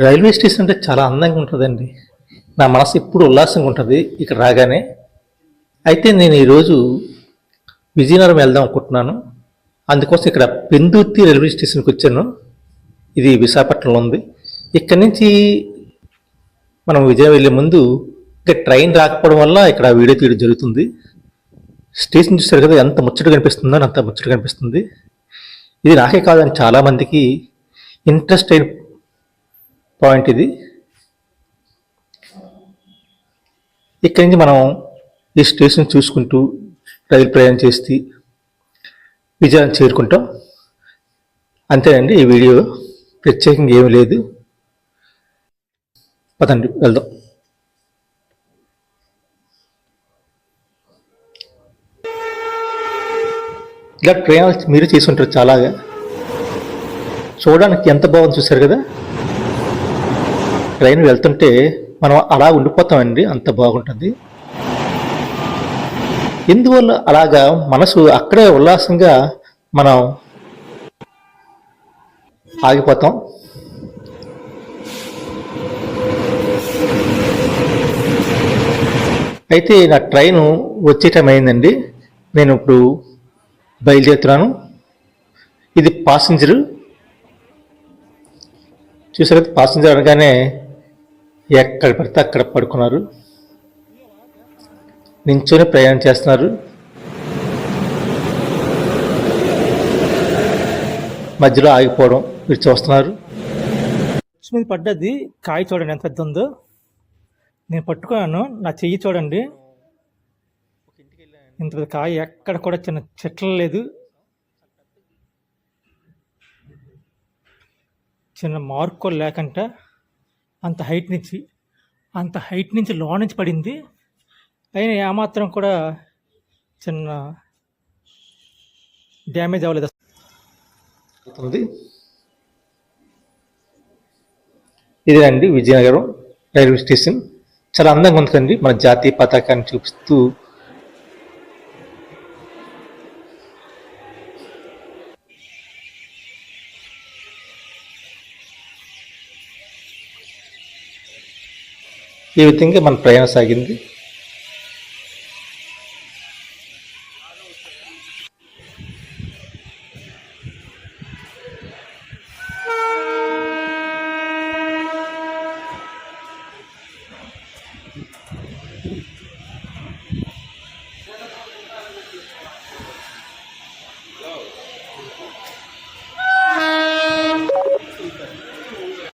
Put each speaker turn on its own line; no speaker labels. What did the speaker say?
Railway station అంటే చాలా అందంగా ఉంటుందండి. నా మనసు ఎప్పుడు ఉల్లాసంగా ఉంటుంది ఇక్కడ రాగానే. అయితే నేను ఈరోజు విజయనగరం వెళ్దాం అనుకుంటున్నాను. అందుకోసం ఇక్కడ పెందుర్తి రైల్వే స్టేషన్కి వచ్చాను. ఇది విశాఖపట్నంలో ఉంది. ఇక్కడి నుంచి మనం విజయనగరం వెళ్ళే ముందు ఇక్కడ ట్రైన్ రాకపోవడం వల్ల ఇక్కడ వీడియో తీయడం జరుగుతుంది. స్టేషన్ చూస్తారు కదా, ఎంత ముచ్చట కనిపిస్తుందో అంత ముచ్చట కనిపిస్తుంది. ఇది నాకే కాదని చాలామందికి ఇంట్రెస్ట్ అయిన పాయింట్ ఇది. ఇక్కడి నుంచి మనం ఈ స్టేషన్ చూసుకుంటూ రైలు ప్రయాణం చేసి విజయనగరం చేరుకుంటాం. అంతేనండి, ఈ వీడియో ప్రత్యేకంగా ఏమీ లేదు. పదండి వెళ్దాం. ఇలా ప్రయాణాలు మీరు చేసుకుంటారు చాలాగా. చూడడానికి ఎంత బాగుంది చూసారు కదా. ట్రైన్ వెళ్తుంటే మనం అలా ఉండిపోతామండి, అంత బాగుంటుంది. ఎందువల్ల అలాగా మనసు అక్కడే ఉల్లాసంగా మనం ఆగిపోతాం. అయితే నా ట్రైను వచ్చే టైం అయిందండి. నేను ఇప్పుడు బయలుదేరుతున్నాను. ఇది పాసింజరు. చూసారు కదా, పాసింజర్ అనగానే ఎక్కడ పడితే అక్కడ పడుకున్నారు, నించొని ప్రయాణం చేస్తున్నారు. మధ్యలో ఆగిపోవడం మీరు చూస్తున్నారు. మీద పడ్డది కాయ చూడండి ఎంత పెద్ద ఉందో. నేను పట్టుకున్నాను, నా చెయ్యి చూడండి ఇంత పెద్ద కాయ. ఎక్కడ కూడా చిన్న చెట్లు లేదు, చిన్న మార్కు లేకుండా అంత హైట్ నుంచి లో నుంచి పడింది. అయినా ఏమాత్రం కూడా చిన్న డ్యామేజ్ అవ్వలేదు. ఇది అండి విజయనగరం రైల్వే స్టేషన్. చాలా అందంగా ఉంటుందండి. మన జాతీయ పతాకాన్ని చూపిస్తూ ఈ విధంగా మన ప్రయాణం సాగింది.